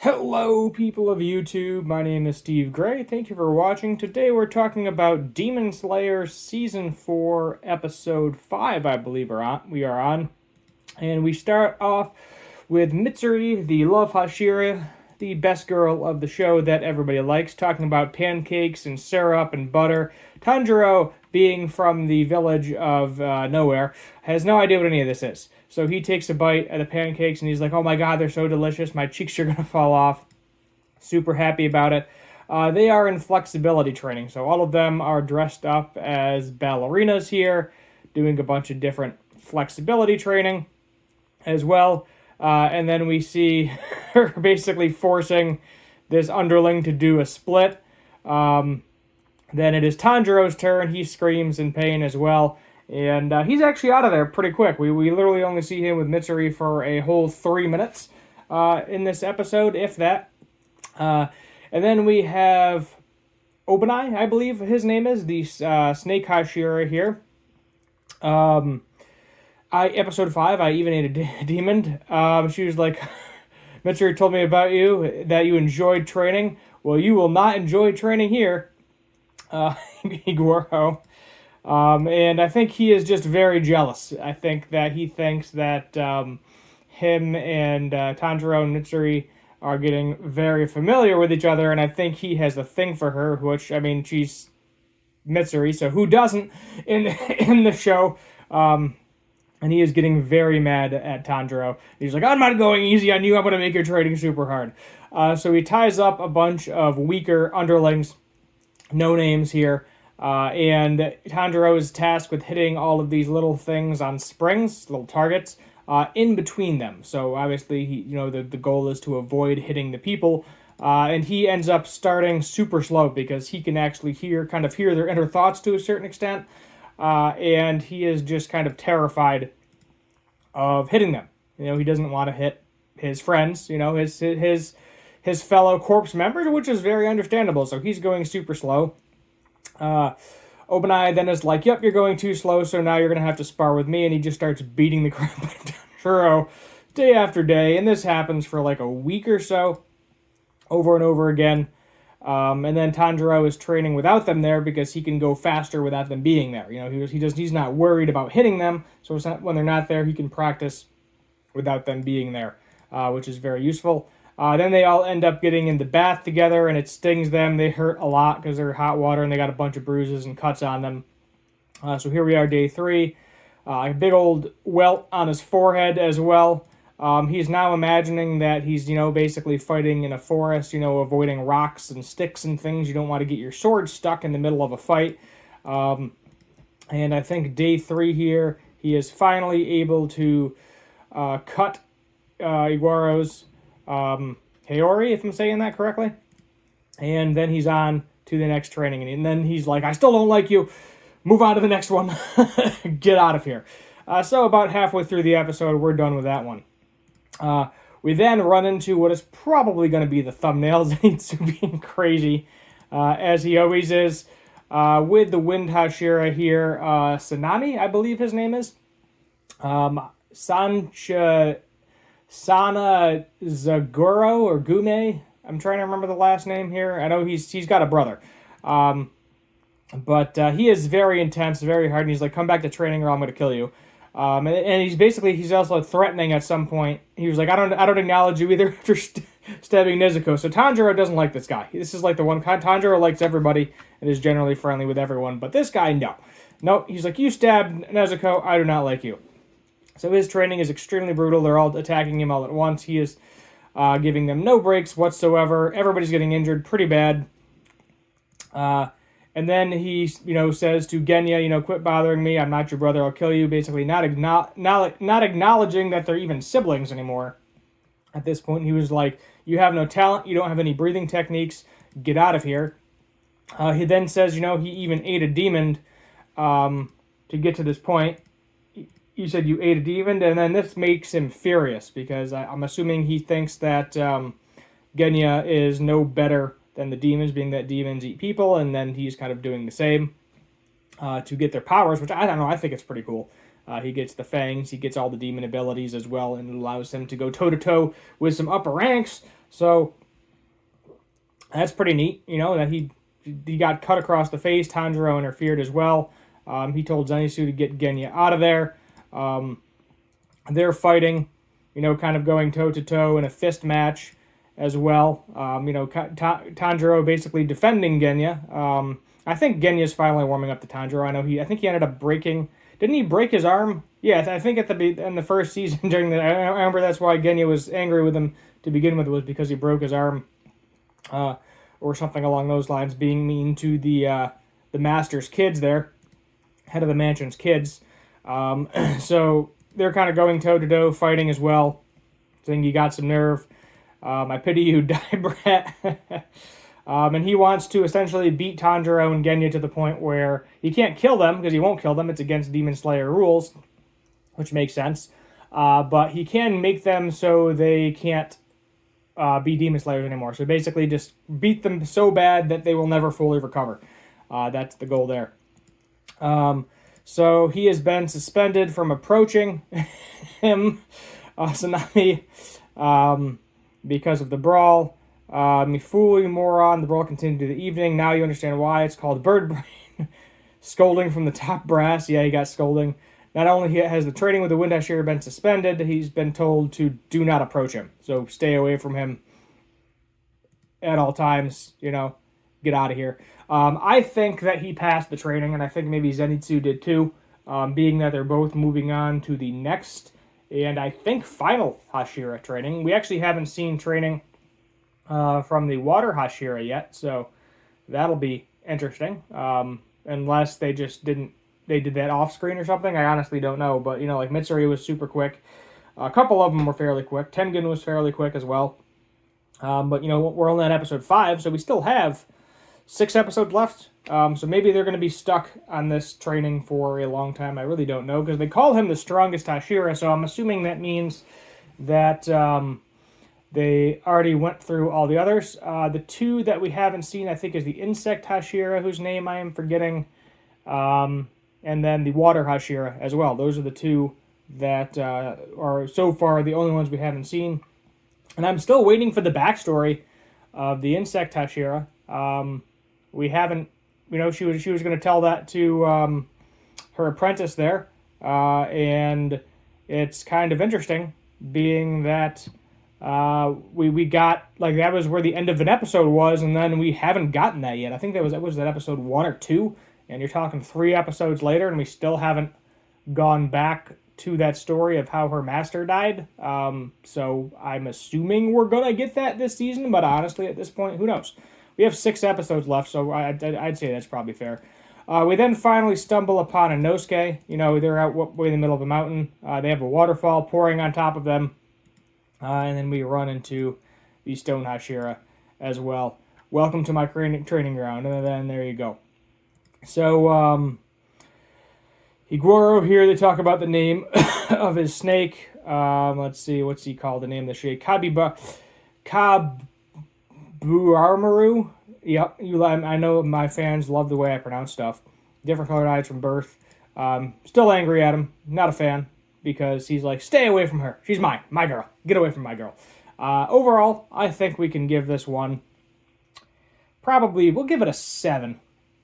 Hello, people of YouTube. My name is Steve Gray. Thank you for watching. Today we're talking about Demon Slayer Season 4, Episode 5, I believe we are on. And we start off with Mitsuri, the love Hashira, the best girl of the show that everybody likes, talking about pancakes and syrup and butter. Tanjiro, being from the village of nowhere, has no idea what any of this is. So he takes a bite of the pancakes and he's like, oh my god, they're so delicious, my cheeks are going to fall off. Super happy about it. They are in flexibility training, so all of them are dressed up as ballerinas here, doing a bunch of different flexibility training as well. And then we see her basically forcing this underling to do a split. Then it is Tanjiro's turn. He screams in pain as well. And he's actually out of there pretty quick. We literally only see him with Mitsuri for a whole 3 minutes in this episode, if that. And then we have Obanai, I believe his name is, the Snake Hashira here. Episode 5, I even ate a demon. She was like, Mitsuri told me about you, that you enjoyed training. Well, you will not enjoy training here. Iguoro. And I think he is just very jealous. I think that he thinks that him and Tanjiro and Mitsuri are getting very familiar with each other, and I think he has a thing for her, which, I mean, she's Mitsuri, so who doesn't in the show? And he is getting very mad at Tanjiro. He's like, I'm not going easy on you, I'm going to make your training super hard. So he ties up a bunch of weaker underlings, no names here, and Tanjiro is tasked with hitting all of these little things on springs, little targets, in between them. So obviously, the goal is to avoid hitting the people, and he ends up starting super slow because he can actually hear their inner thoughts to a certain extent, and he is just kind of terrified of hitting them. He doesn't want to hit his friends, his fellow corpse members, which is very understandable. So he's going super slow. Obanai then is like, yep, you're going too slow, so now you're going to have to spar with me, and he just starts beating the crap out of Tanjiro day after day, and this happens for like a week or so, over and over again, and then Tanjiro is training without them there because he can go faster without them being there. He's not worried about hitting them, so when they're not there, he can practice without them being there, which is very useful. Then they all end up getting in the bath together, and it stings them. They hurt a lot because they're hot water, and they got a bunch of bruises and cuts on them. So here we are, day 3. A big old welt on his forehead as well. He's now imagining that he's, basically fighting in a forest, avoiding rocks and sticks and things. You don't want to get your sword stuck in the middle of a fight. And I think day 3 here, he is finally able to cut Iguoro's Haori, if I'm saying that correctly. And then he's on to the next training. And then he's like, I still don't like you. Move on to the next one. Get out of here. So about halfway through the episode, we're done with that one. We then run into what is probably going to be the thumbnail, Zenitsu being crazy, as he always is, with the Wind Hashira here. Sanami, I believe his name is. Sana Zaguro or Gume. I'm trying to remember the last name here. I know he's got a brother. But he is very intense, very hard, and he's like, come back to training or I'm going to kill you. And he's also threatening at some point. He was like, I don't acknowledge you either after stabbing Nezuko. So Tanjiro doesn't like this guy. This is like the one kind. Tanjiro likes everybody and is generally friendly with everyone, but this guy, no. No, he's like, you stabbed Nezuko, I do not like you. So his training is extremely brutal. They're all attacking him all at once. He is giving them no breaks whatsoever. Everybody's getting injured pretty bad. And then he, says to Genya, quit bothering me. I'm not your brother. I'll kill you. Basically, not acknowledging that they're even siblings anymore. At this point, he was like, you have no talent. You don't have any breathing techniques. Get out of here. He then says, he even ate a demon to get to this point. You said you ate a demon, and then this makes him furious because I'm assuming he thinks that Genya is no better than the demons, being that demons eat people, and then he's kind of doing the same to get their powers, which I don't know, I think it's pretty cool. He gets the fangs, he gets all the demon abilities as well, and it allows him to go toe-to-toe with some upper ranks. So that's pretty neat, that he got cut across the face. Tanjiro interfered as well. He told Zenitsu to get Genya out of there. They're fighting, kind of going toe-to-toe in a fist match as well. Tanjiro basically defending Genya. I think Genya's finally warming up to Tanjiro. I think he ended up breaking... Didn't he break his arm? Yeah, I think in the first season I remember that's why Genya was angry with him to begin with, was because he broke his arm. Or something along those lines, being mean to the master's kids there, head of the mansion's kids. So they're kind of going toe-to-toe, fighting as well. I think you got some nerve. I pity you, Dibrat. And he wants to essentially beat Tanjiro and Genya to the point where he can't kill them, because he won't kill them. It's against Demon Slayer rules, which makes sense. But he can make them so they can't be Demon Slayers anymore. So basically just beat them so bad that they will never fully recover. That's the goal there. So he has been suspended from approaching him, Tsunami, because of the brawl. You fool, you moron. The brawl continued to the evening. Now you understand why it's called Bird Brain. Scolding from the top brass. Yeah, he got scolding. Not only has the training with the Wind Hashira been suspended, he's been told to do not approach him. So stay away from him at all times, get out of here. I think that he passed the training, and I think maybe Zenitsu did too, being that they're both moving on to the next, and I think final Hashira training. We actually haven't seen training from the Water Hashira yet, so that'll be interesting, unless they just they did that off screen or something. I honestly don't know, but like Mitsuri was super quick. A couple of them were fairly quick. Tengen was fairly quick as well. But we're only on episode 5, so we still have 6 episodes left. So maybe they're going to be stuck on this training for a long time. I really don't know, because they call him the strongest Hashira, so I'm assuming that means that they already went through all the others. The 2 that we haven't seen, I think, is the Insect Hashira, whose name I am forgetting. And then the Water Hashira as well. Those are the 2 that are so far the only ones we haven't seen. And I'm still waiting for the backstory of the Insect Hashira. We haven't, she was going to tell that to her apprentice there. And it's kind of interesting, being that we got, like, that was where the end of an episode was, and then we haven't gotten that yet. I think that was that episode 1 or 2. And you're talking 3 episodes later, and we still haven't gone back to that story of how her master died. So I'm assuming we're going to get that this season, but honestly, at this point, who knows? We have 6 episodes left, so I'd say that's probably fair. We then finally stumble upon Inosuke. They're out way in the middle of a mountain. They have a waterfall pouring on top of them. And then we run into the Stone Hashira as well. Welcome to my training ground. And then there you go. So, Higuro here, they talk about the name of his snake. Let's see, what's he called? The name of the snake? Kabuaramaru. Yep, I know my fans love the way I pronounce stuff. Different colored eyes from birth. Still angry at him. Not a fan, because he's like, stay away from her. She's mine. My girl. Get away from my girl. Overall, I think we can give this one, probably, we'll give it a 7.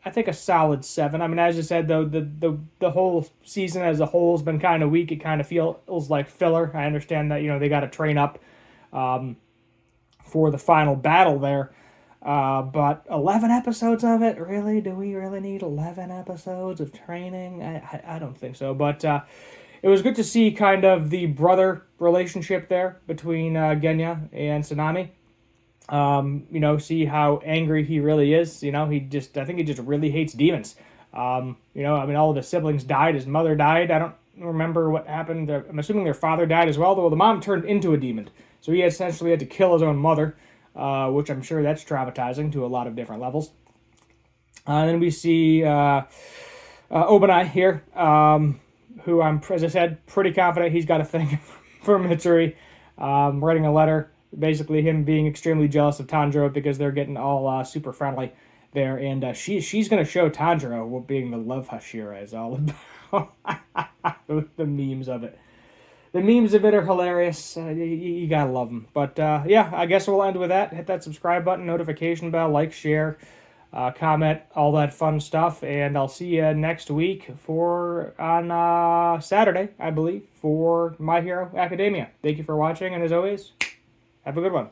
I think a solid 7. I mean, as I said, though, the whole season as a whole has been kind of weak. It kind of feels like filler. I understand that, they got to train up for the final battle there. But 11 episodes of it, really? Do we really need 11 episodes of training? I don't think so. But it was good to see kind of the brother relationship there between Genya and Tsunami. See how angry he really is. I think he just really hates demons. All of his siblings died. His mother died. I don't remember what happened. I'm assuming their father died as well, though the mom turned into a demon. So he essentially had to kill his own mother, which I'm sure that's traumatizing to a lot of different levels. And then we see Obanai here, who I'm, as I said, pretty confident he's got a thing for Mitsuri, writing a letter. Basically, him being extremely jealous of Tanjiro because they're getting all super friendly there, and she's going to show Tanjiro what being the love Hashira is all about. The memes of it. The memes of it are hilarious. You gotta love them. But yeah, I guess we'll end with that. Hit that subscribe button, notification bell, like, share, comment, all that fun stuff. And I'll see you next week on Saturday, I believe, for My Hero Academia. Thank you for watching, and as always, have a good one.